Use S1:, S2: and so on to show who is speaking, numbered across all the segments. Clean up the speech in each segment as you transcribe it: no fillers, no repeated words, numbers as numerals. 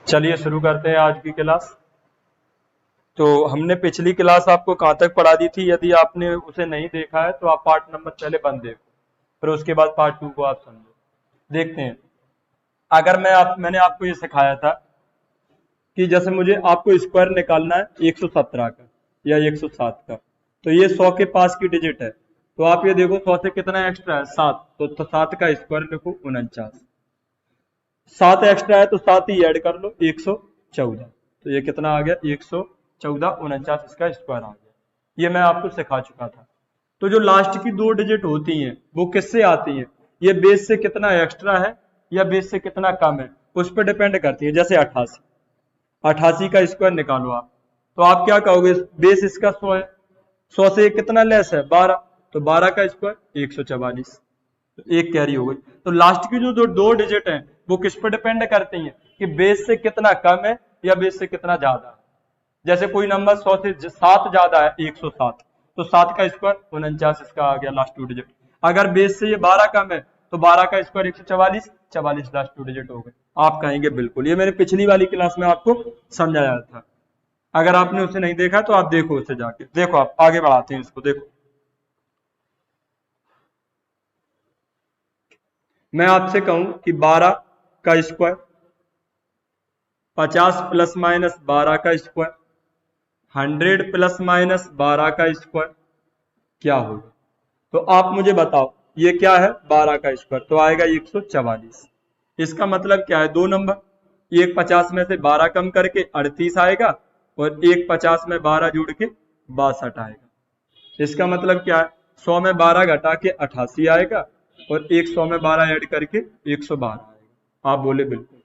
S1: चलिए शुरू करते हैं आज की क्लास। तो हमने पिछली क्लास आपको कहाँ तक पढ़ा दी थी? यदि आपने उसे नहीं देखा है तो आप पार्ट नंबर पहले 1 देखो, फिर उसके बाद पार्ट 2 को आप समझो। देखते हैं। अगर मैंने आपको ये सिखाया था कि जैसे मुझे आपको स्क्वायर निकालना है 117 का या 107 का, तो ये 100 के पास की डिजिट है। तो आप ये देखो 100 से कितना एक्स्ट्रा है? 7। तो 7 का स्क्वायर लिखो 49। 7 एक्स्ट्रा है तो 7 ही ऐड कर लो 114। तो ये कितना आ गया? 114 49 इसका स्क्वायर आ गया। ये मैं आपको सिखा चुका था। तो जो लास्ट की 2 डिजिट होती हैं वो किससे आती हैं? ये बेस से कितना एक्स्ट्रा है या बेस से कितना कम है उस पर डिपेंड करती है। जैसे 88, 88 का स्क्वायर निकालो आप, तो आप क्या कहोगे? बेस इसका 100 है, 100 से कितना लेस है? 12। तो 12 का स्क्वायर 144। तो एक कैरी हो गई। तो लास्ट की जो 2 डिजिट हैं वो किस पर डिपेंड करती हैं कि बेस से कितना कम है या बेस से कितना ज्यादा है। जैसे कोई नंबर 100 से 7 ज्यादा है, 107, तो 7 का स्क्वायर 49 इसका आ गया लास्ट 2 डिजिट। अगर बेस से ये 12 कम है तो 12 का स्क्वायर 144, 44 लास्ट 2 डिजिट हो गए। आप कहेंगे बिल्कुल, ये मैंने पिछली वाली क्लास में आपको समझाया था। अगर आपने उसे नहीं देखा तो आप देखो, उसे जाके देखो। आप आगे बढ़ाते हैं इसको। देखो, मैं आपसे कहूं कि 12 का स्क्वायर 50 प्लस माइनस 12 का स्क्वायर 100 प्लस माइनस 12 का स्क्वायर क्या होगा? तो आप मुझे बताओ, ये क्या है? 12 का स्क्वायर तो आएगा 144। इसका मतलब क्या है? 2 नंबर, एक 50 में से 12 कम करके 38 आएगा और एक 50 में 12 जोड़ के 62 आएगा। इसका मतलब क्या है? 100 में 12 घटा के 88 आएगा और एक 100 में 12 ऐड करके 112 आएगा। आप बोले बिल्कुल।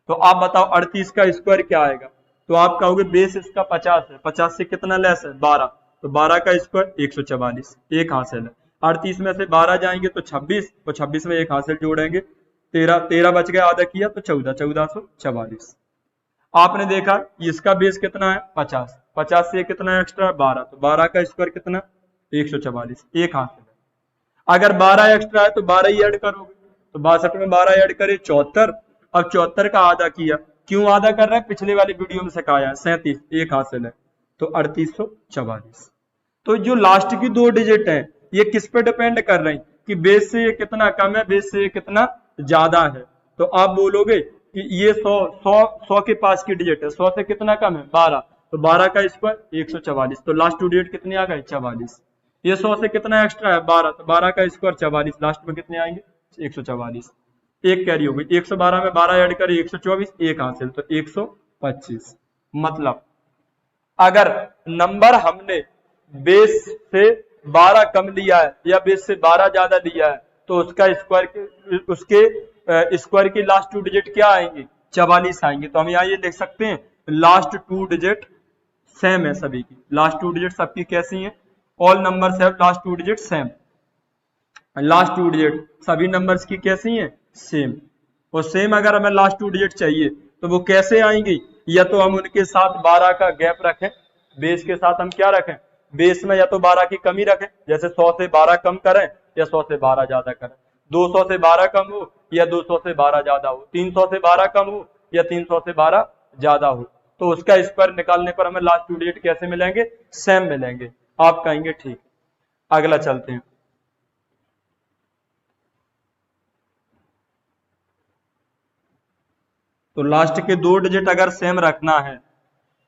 S1: तो आप बताओ 38 का स्क्वायर क्या आएगा? तो आप कहोगे बेस इसका 50 है, 50 से कितना लेस है? 12। तो 12 का स्क्वायर 144। एक हासिल है। 38 में से 12 जाएंगे तो 26, और 26 में एक हासिल जोड़ेंगे 13, 13 बच गया, आधा किया तो 14, 1444। आपने देखा इसका बेस कितना है? 50, 50 से कितना एक्स्ट्रा है? 12। तो 12 का स्क्वायर कितना? 144। एक हासिल है। अगर 12 एक्स्ट्रा है तो 12 ही ऐड करोगे। तो 62 में 12 ऐड करे 74। अब 74 का आधा किया। क्यों आधा कर रहा है? पिछले वाली वीडियो में सिखाया है। 37, एक हासिल है तो 3844। तो जो लास्ट की 2 डिजिट है ये किस पे डिपेंड कर रही कि बेस से ये कितना कम है, बेस से ये कितना ज्यादा है। तो आप बोलोगे कि ये 100 100 100 के पास की डिजिट है, 100 से कितना कम है? 12। तो 12 का स्क्वायर 144। तो लास्ट 2 डिजिट कितनी आ गई? 44। ये 100 से कितना एक्स्ट्रा है? 12। तो 12 का स्क्वायर 44, लास्ट में कितने आएंगे? 144। एक कैरी हो गई। 112 में 12 ऐड करें 124, एक हासिल तो 125। मतलब अगर नंबर हमने बेस से 12 कम लिया है या बेस से 12 ज्यादा लिया है तो उसका स्क्वायर, उसके स्क्वायर की लास्ट 2 डिजिट क्या आएंगी? 44 आएंगे। तो हम यहाँ ये लिख सकते हैं लास्ट 2 डिजिट सेम है सभी की। लास्ट 2 डिजिट सबकी कैसी हैं? All numbers have last 2 digit same. Last 2 digit सभी नंबर्स की कैसी हैं? सेम। और सेम अगर हमें लास्ट 2 डिजिट चाहिए तो वो कैसे आएंगी? या तो हम उनके साथ 12 का गैप रखें, बेस के साथ हम क्या रखें? बेस में या तो 12 की कमी रखें, जैसे 100 से 12 कम करें या 100 से 12 ज्यादा करें। 200 से 12 कम हो या 200 से 12 ज्यादा हो। 300 से 12 कम हो या 300 से 12 ज्यादा हो। तो उसका स्क्वायर निकालने पर हमें लास्ट 2 डिजिट कैसे मिलेंगे? सेम मिलेंगे। आप कहेंगे ठीक। अगला चलते हैं। तो लास्ट के 2 डिजिट अगर सेम रखना है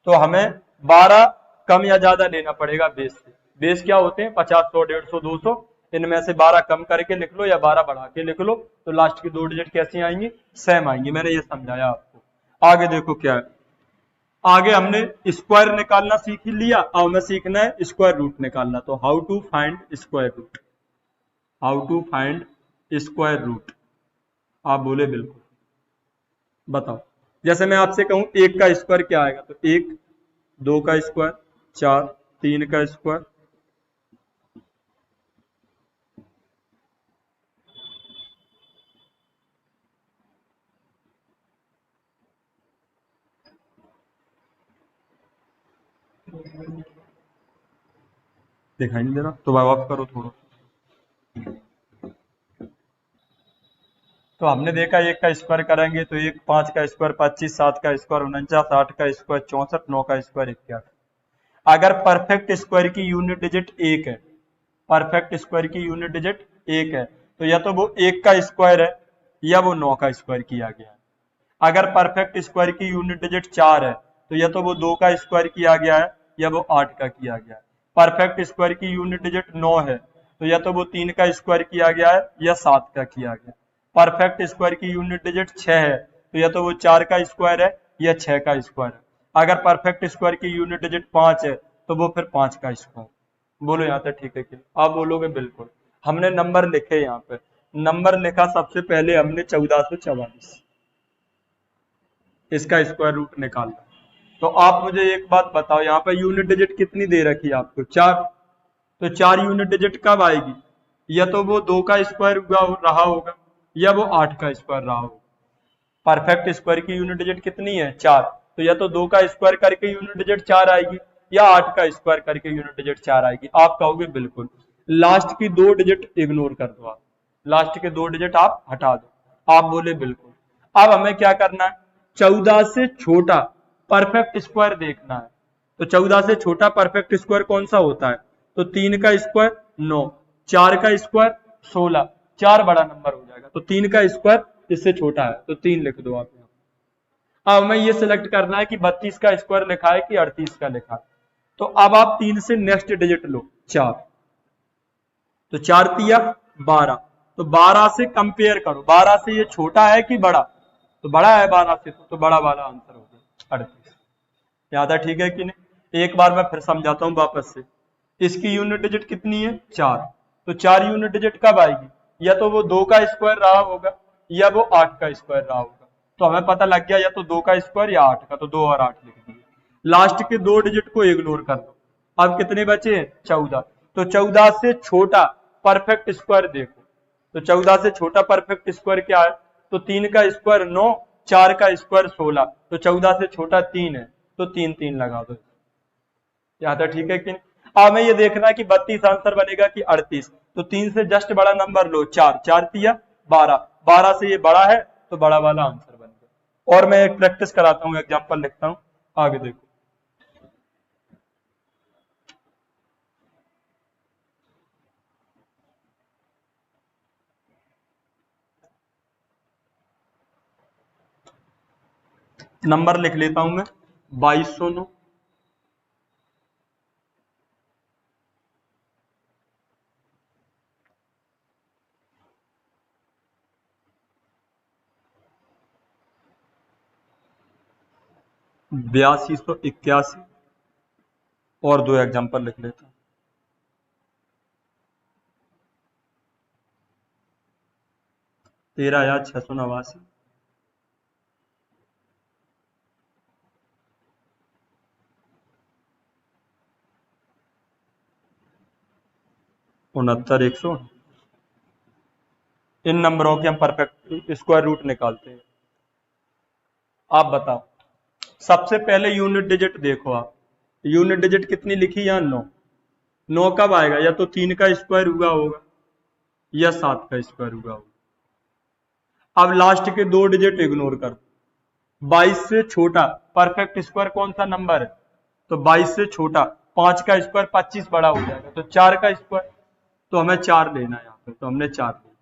S1: तो हमें 12 कम या ज्यादा लेना पड़ेगा बेस से। बेस क्या होते हैं? 50, 100, 150, 200। इनमें से 12 कम करके लिख लो या 12 बढ़ा के लिख लो। तो लास्ट की 2 डिजिट कैसी आएंगी? सेम आएंगी। मैंने ये समझाया आपको। आगे देखो क्या है। आगे हमने स्क्वायर निकालना सीख ही लिया, अब हमें सीखना है स्क्वायर रूट निकालना। तो how to find square root. How to find square root. आप बोले बिल्कुल। बताओ। जैसे मैं आपसे कहूं 1 का स्क्वायर क्या आएगा? तो 1, 2 का स्क्वायर 4, 3 का स्क्वायर। दिखाई नहीं दे रहा तो वापस करो थोड़ा। तो हमने देखा एक का स्क्वायर करेंगे तो एक, 5 का स्क्वायर 25, 7 का स्क्वायर 49, 8 का स्क्वायर 64, 9 का स्क्वायर 81। अगर परफेक्ट स्क्वायर की यूनिट डिजिट एक है, परफेक्ट स्क्वायर की यूनिट डिजिट एक है, तो या तो वो एक का स्क्वायर है या वो 9 का स्क्वायर किया गया है। अगर परफेक्ट स्क्वायर की यूनिट डिजिट 4 है तो या तो वो 2 का स्क्वायर किया गया है या वो 8 का किया गया है। परफेक्ट स्क्वायर की यूनिट डिजिट 9 है तो या तो वो 3 का स्क्वायर किया गया है या 7 का किया गया है। परफेक्ट स्क्वायर की यूनिट डिजिट 6 है तो या तो वो 4 का स्क्वायर है या 6 का स्क्वायर है। अगर परफेक्ट स्क्वायर की यूनिट डिजिट 5 है तो वो फिर 5 का स्क्वायर। बोलो यहाँ तक ठीक है कि आप बोलोगे बिल्कुल। हमने नंबर लिखे यहाँ पे, नंबर लिखा सबसे पहले हमने 1444, इसका स्क्वायर रूट निकालना। तो आप मुझे एक बात बताओ, यहाँ पे यूनिट डिजिट कितनी दे रखी है आपको? 4। तो 4 यूनिट डिजिट कब आएगी? या तो वो 2 का स्क्वायर रहा होगा या वो 8 का स्क्वायर रहा होगा। परफेक्ट स्क्वायर की यूनिट डिजिट कितनी है? 4। तो या तो 2 का स्क्वायर करके यूनिट डिजिट 4 आएगी या 8 का स्क्वायर करके यूनिट डिजिट 4 आएगी। आप कहोगे बिल्कुल। लास्ट की 2 डिजिट इग्नोर कर दो आप, लास्ट के 2 डिजिट आप हटा दो। आप बोले बिल्कुल। अब हमें क्या करना है? 14 से छोटा परफेक्ट स्क्वायर देखना है। तो 14 से छोटा परफेक्ट स्क्वायर कौन सा होता है? तो 3 का स्क्वायर 9, 4 का स्क्वायर 16, 4 बड़ा नंबर हो जाएगा तो 3 का स्क्वायर इससे छोटा है तो 3 लिख दो आप यहाँ। अब हमें ये सिलेक्ट करना है कि 32 का स्क्वायर लिखा है कि 38 का लिखा है। तो अब आप 3 से नेक्स्ट डिजिट लो 4, तो 4 तिया 12, तो 12 से कंपेयर करो, 12 से ये छोटा है कि बड़ा? तो बड़ा है 12 से, तो बड़ा वाला आंसर हो गया 38। याद है ठीक है कि नहीं? एक बार मैं फिर समझाता हूं वापस से। इसकी यूनिट डिजिट कितनी है? 4। तो 4 यूनिट डिजिट कब आएगी? या तो वो 2 का स्क्वायर रहा होगा या वो 8 का स्क्वायर रहा होगा। तो हमें पता लग गया या तो 2 का स्क्वायर या 8 का, तो 2 और 8 लिख दिए। लास्ट के 2 डिजिट को इग्नोर कर दो। अब कितने बचे हैं? 14। तो 14 से छोटा परफेक्ट स्क्वायर देखो। तो 14 से छोटा परफेक्ट स्क्वायर क्या है? तो 3 का स्क्वायर 9, 4 का स्क्वायर 16, तो 14 से छोटा 3 है तो 3 3 लगा दो। यहाँ तक ठीक है कि नहीं? अब हमें ये देखना है कि 32 आंसर बनेगा कि 38। तो 3 से जस्ट बड़ा नंबर लो 4, 4 तिया 12, 12 से ये बड़ा है तो बड़ा वाला आंसर बन गया। और मैं एक प्रैक्टिस कराता हूँ, एग्जाम्पल लिखता हूँ, आगे देखो। नंबर लिख लेता हूं मैं 2209, बयासी 181 और 2 एग्जाम्पल लिख लेता हूं। 13,689, 69,100। इन नंबरों के हम परफेक्ट स्क्वायर रूट निकालते हैं। आप बताओ, सबसे पहले यूनिट डिजिट देखो आप, यूनिट डिजिट कितनी लिखी? यहाँ 9। 9 कब आएगा? या तो 3 का स्क्वायर हुआ होगा या 7 का स्क्वायर हुआ होगा। अब लास्ट के 2 डिजिट इग्नोर कर दो। 22 से छोटा परफेक्ट स्क्वायर कौन सा नंबर है? तो 22 से छोटा 5 का स्क्वायर 25 बड़ा हो जाएगा तो 4 का स्क्वायर। तो हमें 4 लेना है यहाँ पे, तो हमने 4 लिया।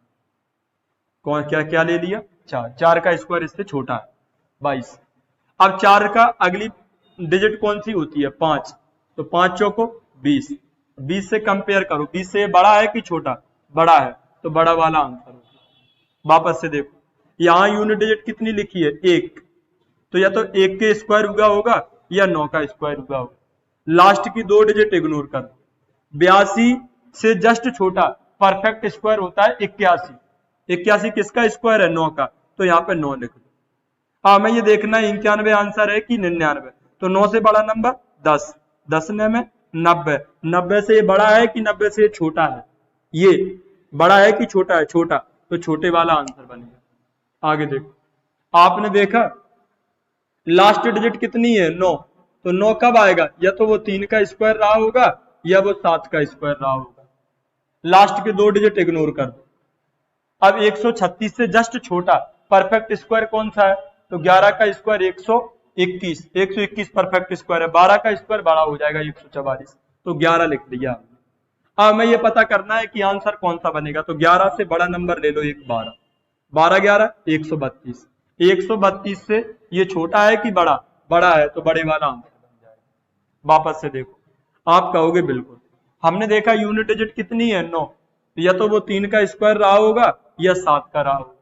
S1: कौन क्या क्या ले लिया? 4। 4 का स्क्वायर इससे छोटा है 22। अब 4 का अगली डिजिट कौन सी होती है? 5। तो 5 चौको 20, 20 से कंपेयर करो, 20 से बड़ा है कि छोटा? बड़ा है, तो बड़ा वाला आंसर होगा। वापस से देखो, यहाँ यूनिट डिजिट कितनी लिखी है? 1। तो या तो 1 के स्क्वायर हुआ होगा या 9 का स्क्वायर हुआ होगा। लास्ट की 2 डिजिट इग्नोर कर दो। 82 से जस्ट छोटा परफेक्ट स्क्वायर होता है 81। 81 किसका स्क्वायर है? 9 का, तो यहाँ पे 9 लिख दो। हाँ, हमें ये देखना है 91 आंसर है कि 99। तो 9 से बड़ा नंबर 10, 10 में 90, 90 से ये बड़ा है कि 90 से ये छोटा है? ये बड़ा है कि छोटा है? छोटा, तो छोटे वाला आंसर बनेगा। आगे देखो, आपने देखा लास्ट डिजिट कितनी है? 9। तो 9 कब आएगा? या तो वो 3 का स्क्वायर रहा होगा या वो 7 का स्क्वायर रहा होगा। लास्ट के 2 डिजिट इग्नोर कर दो। अब 136 से जस्ट छोटा परफेक्ट स्क्वायर कौन सा है? तो 11 का स्क्वायर 121, 121 परफेक्ट स्क्वायर है, 12 का स्क्वायर बड़ा हो जाएगा 144, तो 11 लिख दिया। अब हमें ये पता करना है कि आंसर कौन सा बनेगा, तो 11 से बड़ा नंबर ले लो एक, 12, 12 11 132, 132 से ये छोटा है कि बड़ा? बड़ा है, तो बड़े वाला आंसर बन जाएगा। वापस से देखो, आप कहोगे बिल्कुल, हमने देखा यूनिट डिजिट कितनी है, 9, या तो वो 3 का स्क्वायर रहा होगा या 7 का रहा होगा,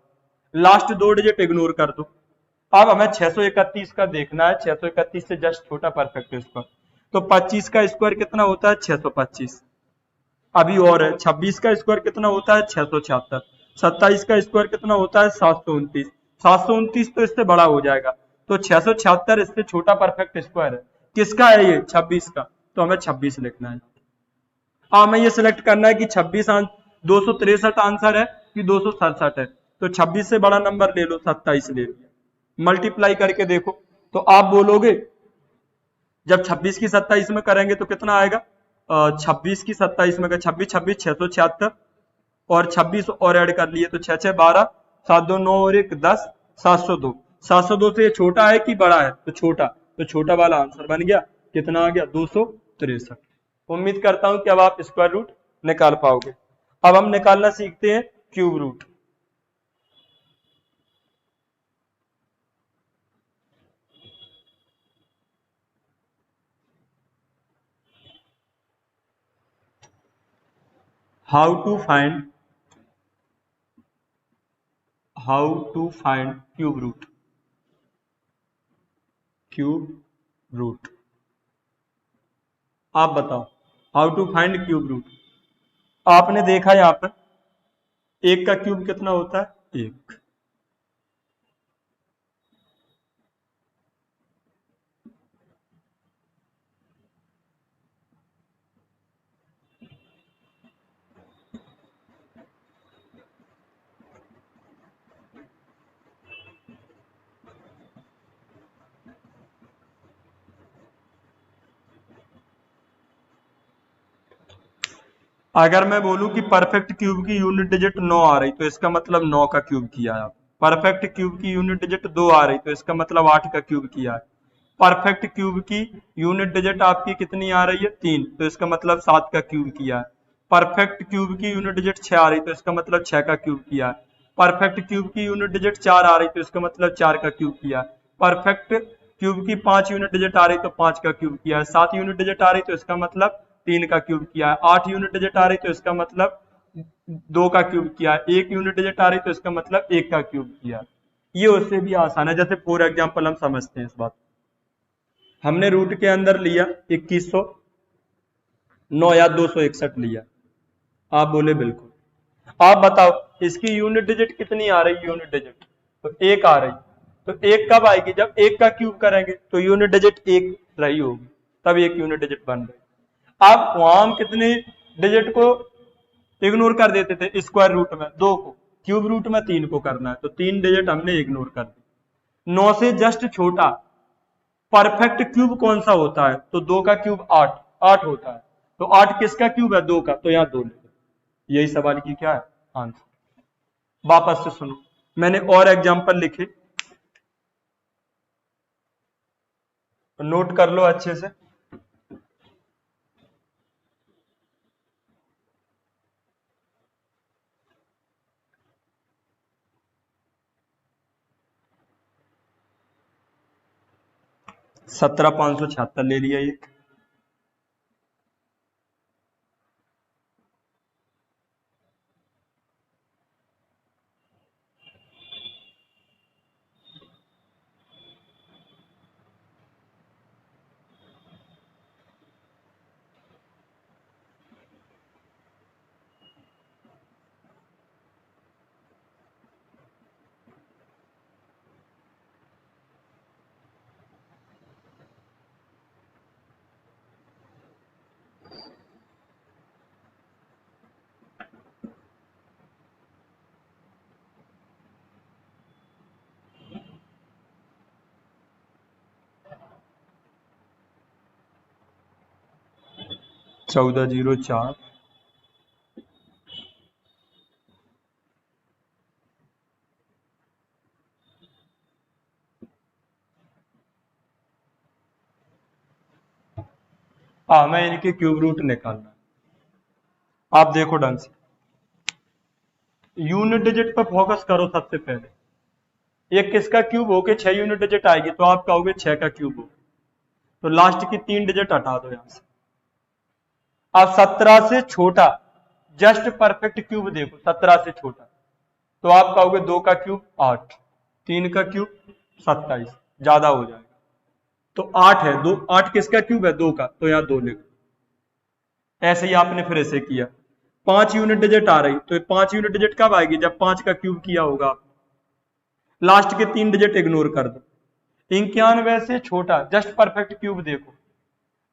S1: लास्ट 2 डिजिट इग्नोर कर दो। अब हमें 631 का देखना है, 631 से जस्ट छोटा परफेक्ट स्क्वायर, तो 25 का स्क्वायर कितना होता है? 625। अभी और है, 26 का स्क्वायर कितना होता है? 676। 27 का स्क्वायर कितना होता है? 729। 729 तो इससे बड़ा हो जाएगा, तो 676 इससे छोटा परफेक्ट स्क्वायर है। किसका है ये? 26 का, तो हमें 26 लिखना है। हमें ये सिलेक्ट करना है कि 26 263 आंसर है कि 267 है, तो 26 से बड़ा नंबर ले लो, 27 ले लिया। मल्टीप्लाई करके देखो, तो आप बोलोगे जब 26 की 27 में करेंगे तो कितना आएगा? 26 की 27 में, 26 26 676, और 26 और ऐड कर लिए तो 6 6 12, 7 2 9 और 1 10, 702। 702 से ये छोटा है कि बड़ा है? तो छोटा, तो छोटा वाला आंसर बन गया। कितना आ गया? 263। उम्मीद करता हूं कि अब आप स्क्वायर रूट निकाल पाओगे। अब हम निकालना सीखते हैं cube root. How to find cube root. Cube root, आप बताओ, how to find cube root. आपने देखा यहां पर एक का क्यूब कितना होता है? एक। अगर मैं बोलूं कि परफेक्ट क्यूब की यूनिट डिजिट 9 आ रही, तो इसका मतलब 9 का क्यूब किया है। परफेक्ट क्यूब की यूनिट डिजिट 2 आ रही, तो इसका मतलब 8 का क्यूब किया है। परफेक्ट क्यूब की यूनिट डिजिट आपकी कितनी आ रही है? 3, तो इसका मतलब 7 का क्यूब किया है। परफेक्ट क्यूब की यूनिट डिजिट 6 आ रही, तो इसका मतलब 6 का क्यूब किया है। परफेक्ट क्यूब की यूनिट डिजिट 4 आ रही, तो इसका मतलब 4 का क्यूब किया है। परफेक्ट क्यूब की 5 यूनिट डिजिट आ रही, तो 5 का क्यूब किया है। 7 यूनिट डिजिट आ रही, तो इसका मतलब 3 का क्यूब किया है। 8 यूनिट डिजिट आ रही, तो इसका मतलब 2 का क्यूब किया है। 1 यूनिट डिजिट आ रही, तो इसका मतलब 1 का क्यूब किया है। ये उससे भी आसान है, जैसे फॉर एग्जाम्पल हम समझते हैं इस बात। हमने रूट के अंदर लिया 2109 या 261 लिया। आप बोले बिल्कुल। आप बताओ इसकी यूनिट डिजिट कितनी आ रही? यूनिट डिजिट तो 1 आ रही, तो 1 कब आएगी? जब 1 का क्यूब करेंगे, तो यूनिट डिजिट 1 रही होगी, तब 1 यूनिट डिजिट बन रही। अब वहां हम कितने डिजिट को इग्नोर कर देते थे? स्क्वायर रूट में 2 को, क्यूब रूट में 3 को करना है, तो 3 डिजिट हमने इग्नोर कर दी। 9 से जस्ट छोटा परफेक्ट क्यूब कौन सा होता है? तो 2 का क्यूब 8, 8 होता है, तो 8 किसका क्यूब है? 2 का, तो यहाँ 2 लिखे। यही सवाल की क्या है? आंसर। वापस से सुनो, मैंने और एग्जांपल लिखे, नोट कर लो अच्छे से। सत्रह 576 ले लिया एक। चौदह 04 हमें इनके क्यूब रूट निकालना है। आप देखो ढंग से, यूनिट डिजिट पर फोकस करो सबसे पहले। ये किसका क्यूब हो के 6 यूनिट डिजिट आएगी, तो आप कहोगे 6 का क्यूब हो, तो लास्ट की 3 डिजिट हटा दो यहां से। अब 17 से छोटा जस्ट परफेक्ट क्यूब देखो, 17 से छोटा, तो आप कहोगे 2 का क्यूब 8, 3 का क्यूब 27, ज्यादा हो जाएगा, तो 8 है, 2 8 किसका क्यूब है, 2 का, तो यहां 2 लिख दो। ऐसे ही आपने फिर ऐसे किया, 5 यूनिट डिजिट आ रही, तो 5 यूनिट डिजिट कब आएगी, जब 5 का क्यूब किया होगा आपने। लास्ट के 3 डिजिट इग्नोर कर दो। 91 से छोटा जस्ट परफेक्ट क्यूब देखो,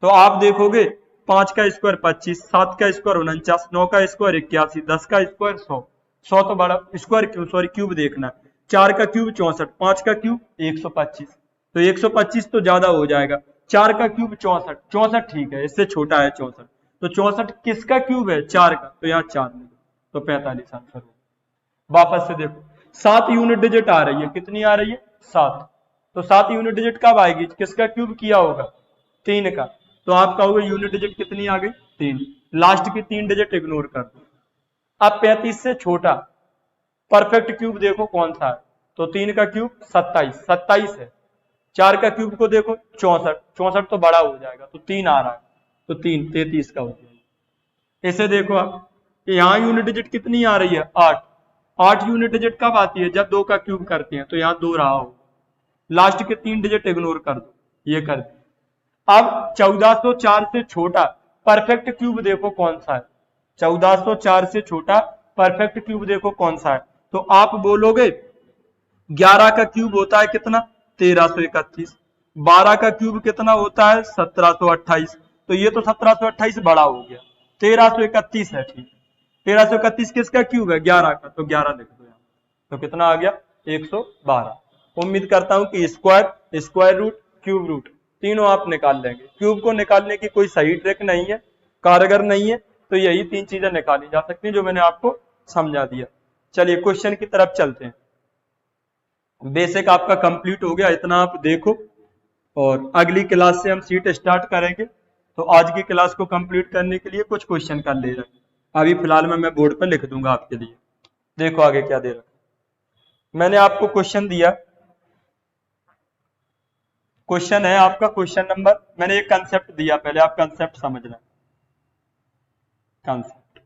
S1: तो आप देखोगे 5 का स्क्वायर 25, 7 का स्क्वायर 49, 9 का स्क्वायर 81, 10 का स्क्वायर 100, 100 तो बड़ा स्क्वायर क्यूब, सॉरी क्यूब देखना, 4 का क्यूब 64, 5 का क्यूब 125, तो 125 तो ज्यादा हो जाएगा, 4 का क्यूब 64, 64 ठीक है, इससे छोटा है 64, तो 64 किसका क्यूब है, 4 का, तो यहाँ 4 लिखो, तो 45 आंसर हो। वापस से देखो, 7 यूनिट डिजिट आ रही है, कितनी आ रही है, 7, तो 7 यूनिट डिजिट कब आएगी, किसका क्यूब किया होगा, 3 का, तो आप कहोगे यूनिट डिजिट कितनी आ गई, 3, लास्ट की 3 डिजिट इग्नोर कर दो। अब 35 से छोटा परफेक्ट क्यूब देखो कौन सा है, तो 3 का क्यूब 27, 27 है, 4 का क्यूब को देखो 64, 64 तो बड़ा हो जाएगा, तो 3 आ रहा है, तो 3 33 का हो जाएगा। इसे देखो आप, यहाँ यूनिट डिजिट कितनी आ रही है, 8, 8 यूनिट डिजिट कब आती है, जब 2 का क्यूब करते हैं, तो यहाँ 2 रहा हो, लास्ट के 3 डिजिट इग्नोर कर दो, ये कर दिया। अब 1404 से छोटा परफेक्ट क्यूब देखो कौन सा है, 1404 से छोटा परफेक्ट क्यूब देखो कौन सा है, तो आप बोलोगे 11 का क्यूब होता है कितना, 1331, 12 का क्यूब कितना होता है, 1728, तो ये तो 1728 बड़ा हो गया, 1331 है, ठीक, 1331 किसका क्यूब है, 11 का, तो 11 लिख दो यहाँ, तो कितना आ गया, 112। उम्मीद करता हूं कि square, square root, cube root तीनों आप निकाल लेंगे। क्यूब को निकालने की कोई सही ट्रिक नहीं है, कारगर नहीं है, तो यही 3 चीजें निकाली जा सकती हैं जो मैंने आपको समझा दिया। चलिए क्वेश्चन की तरफ चलते हैं। बेसिक आपका कंप्लीट हो गया, इतना आप देखो, और अगली क्लास से हम सीट स्टार्ट करेंगे, तो आज की क्लास को कंप्लीट करने के लिए कुछ क्वेश्चन कर ले रहे हैं। अभी फिलहाल मैं बोर्ड पर लिख दूंगा आपके लिए। देखो आगे क्या दे रखा, मैंने आपको क्वेश्चन दिया, क्वेश्चन है आपका क्वेश्चन नंबर, मैंने एक कंसेप्ट दिया, पहले आप कंसेप्ट समझना। कंसेप्ट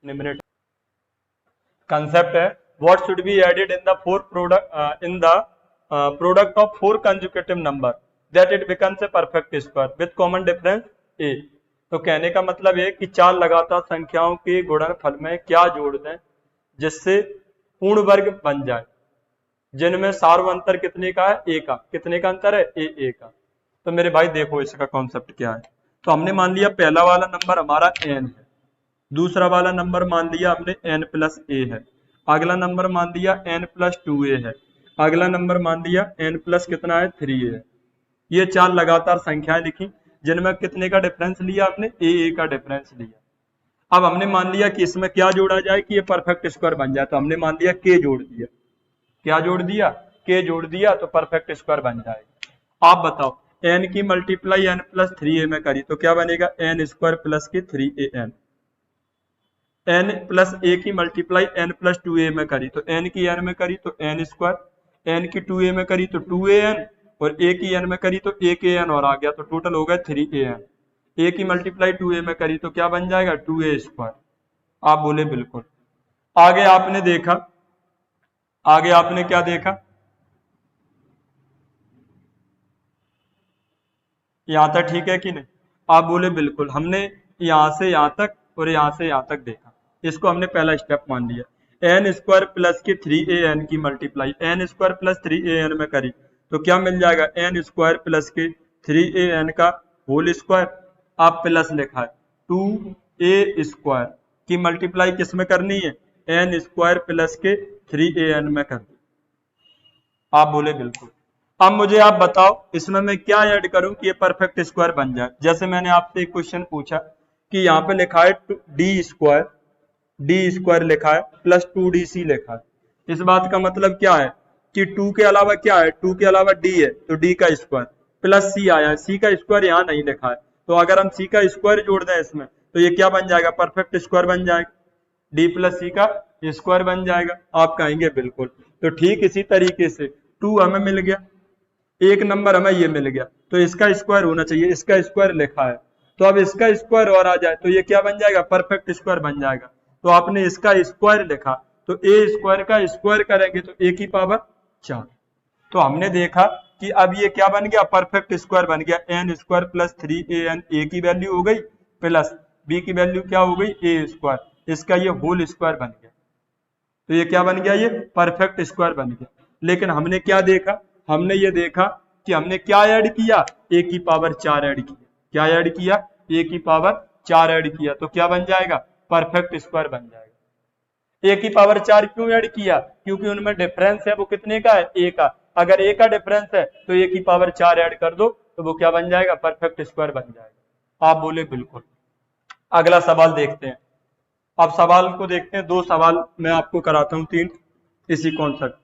S1: न्यूमरेटर कंसेप्ट है, what should be added in the product of 4 consecutive number that it becomes a perfect square with common difference a. तो कहने का मतलब है कि 4 लगातार संख्याओं के गुणनफल में क्या जोड़ दें जिससे पूर्ण वर्ग बन जाए, जिनमें सार्वअंतर कितने का है, ए का, कितने का अंतर है, ए का। तो मेरे भाई देखो इसका कॉन्सेप्ट क्या है, तो हमने मान लिया पहला वाला नंबर हमारा n है, दूसरा वाला नंबर मान लिया हमने n प्लस ए है, अगला नंबर मान लिया n प्लस 2a है, अगला नंबर मान लिया n प्लस कितना है, 3a है। ये 4 लगातार संख्याएं लिखी जिनमें कितने का डिफरेंस लिया आपने, ए का डिफरेंस लिया। अब हमने मान लिया कि इसमें क्या जोड़ा जाए कि ये परफेक्ट स्क्वायर बन जाए, तो हमने मान लिया k जोड़ दिया, क्या जोड़ दिया, k जोड़ दिया, तो परफेक्ट स्क्वायर बन जाएगा। आप बताओ n की मल्टीप्लाई n प्लस 3a में करी तो क्या बनेगा, n स्क्वायर प्लस के 3an, n प्लस a की मल्टीप्लाई n प्लस 2a में करी तो n की n में करी तो n स्क्वायर, n की 2a में करी तो 2an, और a की n में करी तो a के n और आ गया, तो टोटल हो गया 3an। a की मल्टीप्लाई 2a में करी तो क्या बन जाएगा, 2a स्क्वायर। आप बोले बिल्कुल। आगे आपने देखा, आगे आपने क्या देखा, यहां तक ठीक है कि नहीं, आप बोले बिल्कुल। हमने यहां से यहां तक और यहां से यहां तक देखा, इसको हमने पहला स्टेप मान लिया। n स्क्वायर प्लस की 3an की multiply n square plus 3an में करी तो क्या मिल जाएगा, n स्क्वायर प्लस के 3an का होल स्क्वायर, आप प्लस लिखा है 2a स्क्वायर की मल्टीप्लाई किस में करनी है, n स्क्वायर प्लस के 3an में कर। आप बोले बिल्कुल। अब मुझे आप बताओ इसमें मैं क्या ऐड करूं कि ये परफेक्ट स्क्वायर बन जाए। जैसे मैंने आपसे एक क्वेश्चन पूछा कि यहाँ पे लिखा है डी स्क्वायर लिखा है प्लस 2dc लिखा है, इस बात का मतलब क्या है कि 2 के अलावा क्या है, 2 के अलावा d है तो d का स्क्वायर, प्लस सी आया है, सी का स्क्वायर यहाँ नहीं लिखा है, तो अगर हम सी का स्क्वायर जोड़ दें इसमें तो ये क्या बन जाएगा, परफेक्ट स्क्वायर बन जाएगा, डी प्लस सी का स्क्वायर बन जाएगा। आप कहेंगे बिल्कुल। तो ठीक इसी तरीके से 2 हमें मिल गया, एक नंबर हमें ये मिल गया, तो इसका स्क्वायर होना चाहिए, इसका स्क्वायर लिखा है, तो अब इसका स्क्वायर और आ जाए तो ये क्या बन जाएगा, परफेक्ट स्क्वायर बन जाएगा। तो आपने इसका स्क्वायर लिखा, तो ए स्क्वायर का स्क्वायर करेंगे तो ए की पावर 4। तो हमने देखा कि अब ये क्या बन गया, परफेक्ट स्क्वायर बन गया, एन स्क्वायर प्लस 3an, ए की वैल्यू हो गई प्लस बी की वैल्यू क्या हो गई, ए स्क्वायर, इसका ये होल स्क्वायर बन गया। तो ये क्या बन गया, ये परफेक्ट स्क्वायर बन गया। लेकिन हमने क्या देखा, हमने ये देखा कि हमने क्या ऐड किया, ए की पावर 4 ऐड किया। क्या ऐड किया, ए की पावर 4 ऐड किया, तो क्या बन जाएगा, परफेक्ट स्क्वायर बन जाएगा। ए की पावर 4 क्यों ऐड किया, क्योंकि उनमें डिफरेंस है, वो कितने का है, ए का। अगर ए का डिफरेंस है तो ए की पावर 4 ऐड कर दो तो वो क्या बन जाएगा, परफेक्ट स्क्वायर बन जाएगा। आप बोले बिल्कुल। अगला सवाल देखते हैं। अब सवाल को देखते हैं, 2 सवाल मैं आपको कराता हूं, 3 इसी कॉन्सेप्ट।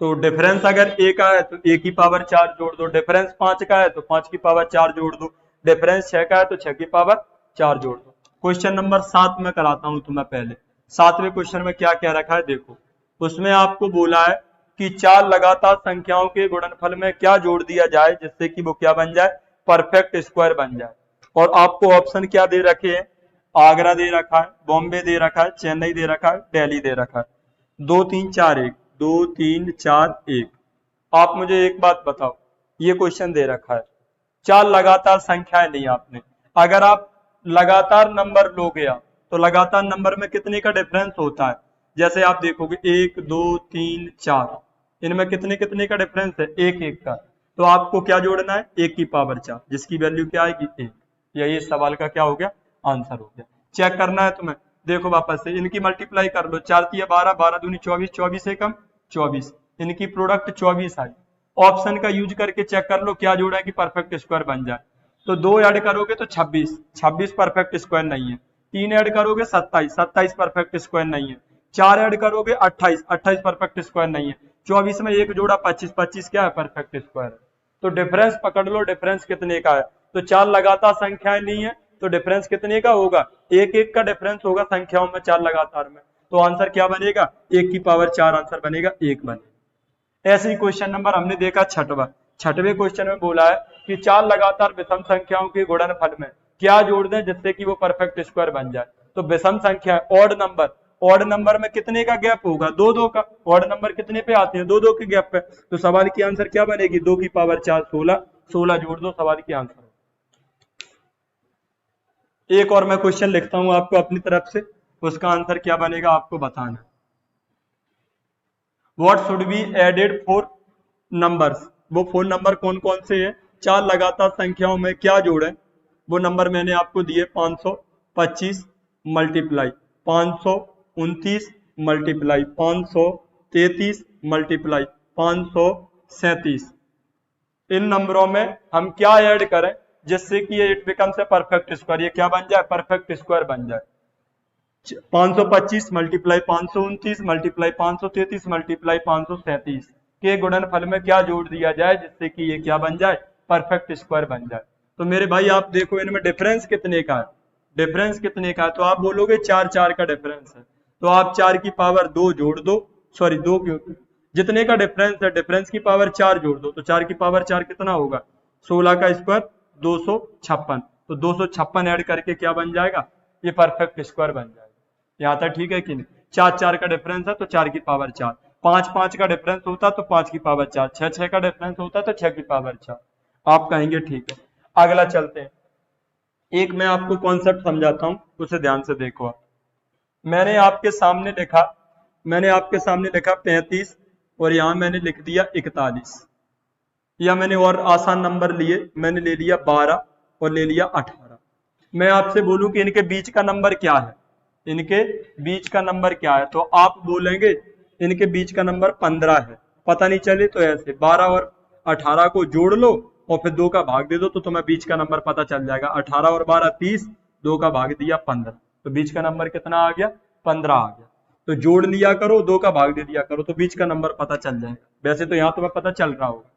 S1: तो डिफरेंस अगर ए का है तो ए की पावर 4 जोड़ दो, डिफरेंस 5 का है तो 5 की पावर 4 जोड़ दो, डिफरेंस 6 का है तो 6 की पावर 4 जोड़ दो। क्वेश्चन नंबर 7 में कराता हूं तुम्हें पहले। 7वें क्वेश्चन में क्या क्या रखा है देखो। उसमें आपको बोला है कि 4 लगातार संख्याओं के गुणनफल में क्या जोड़ दिया जाए जिससे कि वो क्या बन जाए, परफेक्ट स्क्वायर बन जाए। और आपको ऑप्शन क्या दे रखे हैं, आगरा दे रखा है, बॉम्बे दे रखा है, चेन्नई दे रखा है, दिल्ली दे रखा है। 2 3 4 1, 2 3 4 1। आप मुझे एक बात बताओ, ये क्वेश्चन दे रखा है 4 लगातार संख्याएं ली आपने, अगर आप लगातार नंबर लोगे आप तो लगातार नंबर में कितने का डिफरेंस होता है। जैसे आप देखोगे 1 2 3 4, इनमें कितने कितने का डिफरेंस है, 1 1 का। तो आपको क्या जोड़ना है, 1 की पावर 4, जिसकी वैल्यू क्या आएगी, 1। यही इस सवाल का क्या हो गया, आंसर हो गया। चेक करना है तुम्हें, देखो वापस से इनकी मल्टीप्लाई कर लो, 4 3 12, 12 दूनी 24, 24 से कम 24, इनकी प्रोडक्ट 24 आई। ऑप्शन का यूज करके चेक कर लो क्या जोड़ा है कि परफेक्ट स्क्वायर बन जाए। तो 2 ऐड करोगे तो 26, 26 परफेक्ट स्क्वायर नहीं है। 3 ऐड करोगे 27, 27 परफेक्ट स्क्वायर नहीं है। 4 ऐड करोगे 28, 28 परफेक्ट स्क्वायर नहीं है। 24 में एक जोड़ा 25, 25 क्या है, परफेक्ट स्क्वायर है। तो डिफरेंस पकड़ लो, डिफरेंस कितने का है। तो 4 लगातार संख्याएं ली हैं तो डिफरेंस कितने का होगा, 1 1 का डिफरेंस होगा संख्याओं में 4 लगातार में। तो आंसर क्या बनेगा, 1 की पावर 4 आंसर बनेगा, 1 बनेगा। ऐसे ही क्वेश्चन नंबर हमने देखा 6वें क्वेश्चन में बोला है कि 4 लगातार विषम संख्याओं के गुणनफल में क्या जोड़ दें जिससे कि वो परफेक्ट स्क्वायर बन जाए। तो विषम संख्या ऑड नंबर में कितने का गैप होगा, 2 2 का। ऑड नंबर कितने पे आते हैं, 2 2 के गैप पे। तो सवाल की आंसर क्या बनेगी, 2 की पावर 4 16, 16 जोड़ दो, सवाल की आंसर। एक और मैं क्वेश्चन लिखता हूं आपको अपनी तरफ से, उसका आंसर क्या बनेगा आपको बताना। What should be added for numbers, वो 4 नंबर कौन कौन से हैं, 4 लगातार संख्याओं में क्या जोड़े। वो नंबर मैंने आपको दिए 525 मल्टीप्लाई 529 मल्टीप्लाई 533 मल्टीप्लाई 537। इन नंबरों में हम क्या ऐड करें जिससे कि ये it becomes a perfect square, ये क्या बन जाए, परफेक्ट स्क्वायर बन जाए। 525 मल्टीप्लाई 529 मल्टीप्लाई 533 मल्टीप्लाई 537 के गुणनफल में क्या जोड़ दिया जाए जिससे कि ये क्या बन जाए, परफेक्ट स्क्वायर बन जाए। तो मेरे भाई आप देखो इनमें डिफरेंस कितने का है, डिफरेंस कितने का है। तो आप बोलोगे 4 4 का डिफरेंस है, तो आप 4 की पावर 2 जोड़ दो, सॉरी 2 क्यों, जितने का डिफरेंस है डिफरेंस की पावर 4 जोड़ दो। तो 4 की पावर 4 कितना होगा, 16 का स्क्वायर 256। तो 256 ऐड करके क्या बन जाएगा, ये परफेक्ट स्क्वायर बन जाएगा। यहाँ तक ठीक है कि नहीं। 4 4 का डिफरेंस है तो 4 की पावर 4, 5 5 का डिफरेंस होता तो 5 की पावर 4, 6 6 का डिफरेंस होता तो 6 की पावर 4। आप कहेंगे ठीक है। अगला चलते हैं, एक मैं आपको कॉन्सेप्ट समझाता हूं, उसे ध्यान से देखो आप। मैंने आपके सामने लिखा 35 और यहां मैंने लिख दिया 41, या मैंने और आसान नंबर लिए, मैंने ले लिया 12 और ले लिया 18। मैं आपसे बोलूं कि इनके बीच का नंबर क्या है, इनके बीच का नंबर क्या है, तो आप बोलेंगे इनके बीच का नंबर 15 है। पता नहीं चले तो ऐसे 12 और 18 को जोड़ लो और फिर 2 का भाग दे दो तो तुम्हें बीच का नंबर पता चल जाएगा। 18 और 12 30, 2 का भाग दिया 15, तो बीच का नंबर कितना आ गया, 15 आ गया। तो जोड़ लिया करो, 2 का भाग दे दिया करो, तो बीच का नंबर पता चल जाएगा। वैसे तो यहाँ तुम्हें पता चल रहा होगा।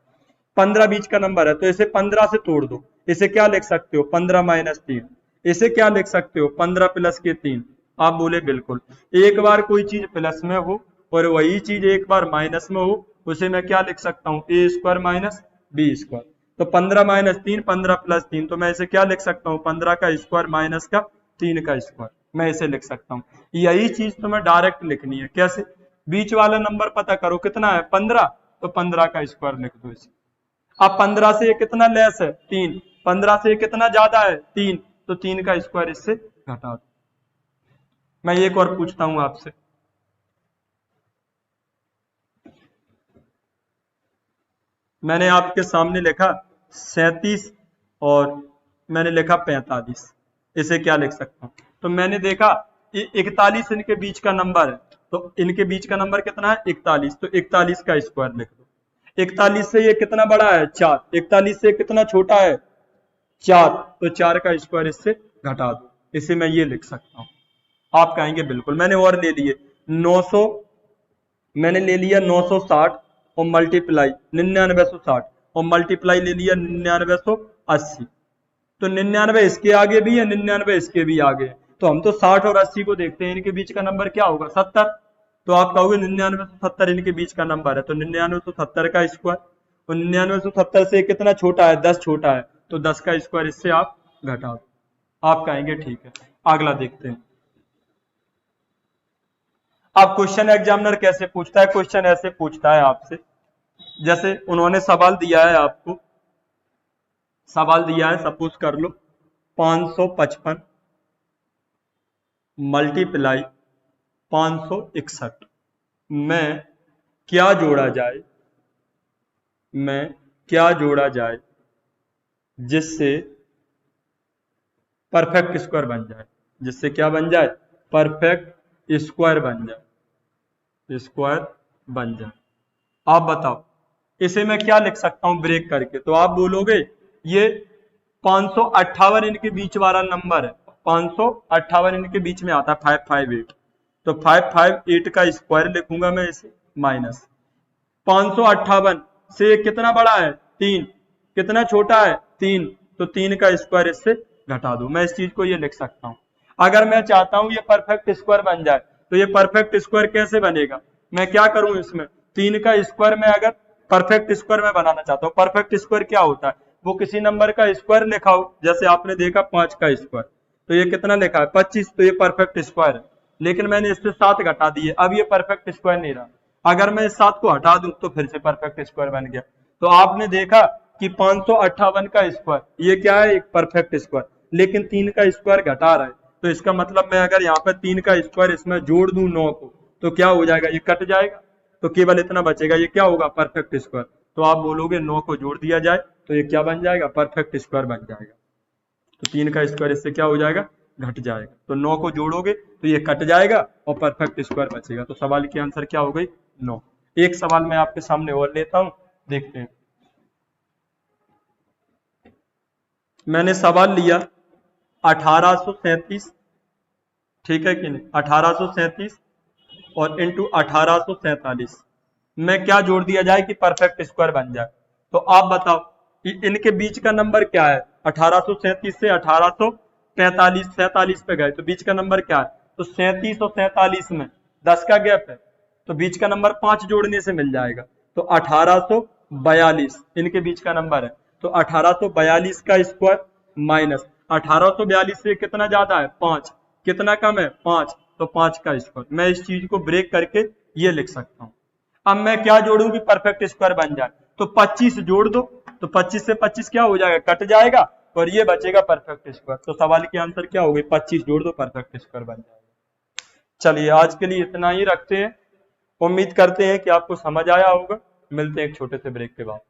S1: 15 बीच का नंबर है, तो इसे 15 से तोड़ दो। इसे क्या लिख सकते हो, 15 माइनस 3। इसे क्या लिख सकते हो, 15 प्लस के 3। आप बोले बिल्कुल। एक बार कोई चीज प्लस में हो और वही चीज एक बार माइनस में हो, उसे मैं क्या लिख सकता हूँ, ए स्क्वायर माइनस बी स्क्वायर। तो 15 माइनस 3, 15 प्लस 3, तो मैं इसे क्या लिख सकता हूँ, 15 का स्क्वायर माइनस का 3 का स्क्वायर, मैं इसे लिख सकता हूँ। यही चीज तुम्हें डायरेक्ट लिखनी है। कैसे, बीच वाला नंबर पता करो कितना है, 15, तो 15 का स्क्वायर लिख दो इसे। अब 15 से ये कितना लेस है, 3, 15 से ये कितना ज्यादा है, 3, तो 3 का स्क्वायर इससे घटा दो। मैं एक और पूछता हूं आपसे, मैंने आपके सामने लिखा 37 और मैंने लिखा 45, इसे क्या लिख सकता हूं। तो मैंने देखा 41 इनके बीच का नंबर है, तो इनके बीच का नंबर कितना है, 41, तो 41 का स्क्वायर लिख दो। 41 से ये कितना बड़ा है, 4, 41 से कितना छोटा है, 4, तो 4 का स्क्वायर इससे घटा दो, इसे मैं ये लिख सकता हूं। आप कहेंगे बिल्कुल, मैंने और ले लिए 900, मैंने ले लिया 960 और मल्टीप्लाई 9960 और मल्टीप्लाई ले लिया 9980, तो 99 इसके आगे भी है, 99 इसके भी आगे है, तो हम तो 60 और 80 को देखते हैं, इनके बीच का नंबर क्या होगा, 70। तो आप कहोगे 9970 इनके बीच का नंबर है, तो 9970 का स्क्वायर, और 9970 से कितना छोटा है, 10 छोटा है, तो 10 का स्क्वायर इससे आप घटा दो। आप कहेंगे ठीक है। अगला देखते हैं। अब क्वेश्चन एग्जामिनर कैसे पूछता है, क्वेश्चन ऐसे पूछता है आपसे, जैसे उन्होंने सवाल दिया है आपको, सवाल दिया है, सपोज कर लो 555 मल्टीप्लाई 561 में क्या जोड़ा जाए, में क्या जोड़ा जाए जिससे परफेक्ट स्क्वायर बन जाए, जिससे क्या बन जाए, परफेक्ट स्क्वायर बन जाए, स्क्वायर बन जाए। आप बताओ इसे मैं क्या लिख सकता हूं ब्रेक करके। तो आप बोलोगे ये 558 इनके बीच वाला नंबर है, 558 इनके बीच में आता है 558, तो 558 का स्क्वायर लिखूंगा मैं इसे माइनस 558 से कितना बड़ा है, 3, कितना छोटा है, 3, तो 3 का स्क्वायर इससे घटा दो। मैं इस चीज को ये लिख सकता हूं। अगर मैं चाहता हूं ये परफेक्ट स्क्वायर बन जाए, तो ये परफेक्ट स्क्वायर कैसे बनेगा, मैं क्या करूं, इसमें 3 का स्क्वायर में अगर परफेक्ट स्क्वायर में बनाना चाहता हूं, परफेक्ट स्क्वायर क्या होता है, वो किसी नंबर का स्क्वायर लिखा हो, जैसे आपने देखा 5 का स्क्वायर, तो ये कितना लिखा है 25, तो ये परफेक्ट स्क्वायर है, लेकिन मैंने इससे 7 घटा दिए, अब ये परफेक्ट स्क्वायर नहीं रहा। अगर मैं इस 7 को हटा दूं तो फिर से परफेक्ट स्क्वायर बन गया। तो आपने देखा कि 558 का स्क्वायर ये क्या है, एक परफेक्ट स्क्वायर, लेकिन 3 का स्क्वायर घटा रहा है, तो इसका मतलब मैं अगर यहाँ पे 3 का स्क्वायर इसमें जोड़ दूं 9 को, तो क्या हो जाएगा, ये कट जाएगा, तो केवल इतना बचेगा, ये क्या होगा, परफेक्ट स्क्वायर। तो आप बोलोगे 9 को जोड़ दिया जाए तो ये क्या बन जाएगा, परफेक्ट स्क्वायर बन जाएगा। तो 3 का स्क्वायर इससे क्या हो जाएगा, घट जाएगा, तो 9 को जोड़ोगे तो ये कट जाएगा और परफेक्ट स्क्वायर बचेगा। तो सवाल की आंसर क्या हो गई, 9। एक सवाल मैं आपके सामने और लेता हूं, देखते हैं। मैंने सवाल लिया 1837, ठीक है कि नहीं, 1837 और इंटू 1847 में क्या जोड़ दिया जाए कि परफेक्ट स्क्वायर बन जाए। तो आप बताओ कि इनके बीच का नंबर क्या है, 1837 से 1845 47 पे गए, तो बीच का नंबर क्या है, तो 37 और 47 में 10 का गैप है, तो बीच का नंबर 5 जोड़ने से मिल जाएगा, तो 1842 इनके बीच का नंबर है, तो 1842 का स्क्वायर माइनस 1842 से कितना ज्यादा है, 5, कितना कम है, 5, तो 5 का स्क्वायर। मैं इस चीज को ब्रेक करके ये लिख सकता हूँ। अब मैं क्या जोड़ूं कि परफेक्ट स्क्वायर बन जाए, तो 25 जोड़ दो, तो 25 से 25 क्या हो जाएगा, कट जाएगा, और ये बचेगा परफेक्ट स्क्वायर। तो सवाल की आंसर क्या होगी, 25 जोड़ दो, परफेक्ट स्क्वायर बन जाएगा। चलिए आज के लिए इतना ही रखते हैं, उम्मीद करते हैं कि आपको समझ आया होगा। मिलते हैं एक छोटे से ब्रेक के बाद।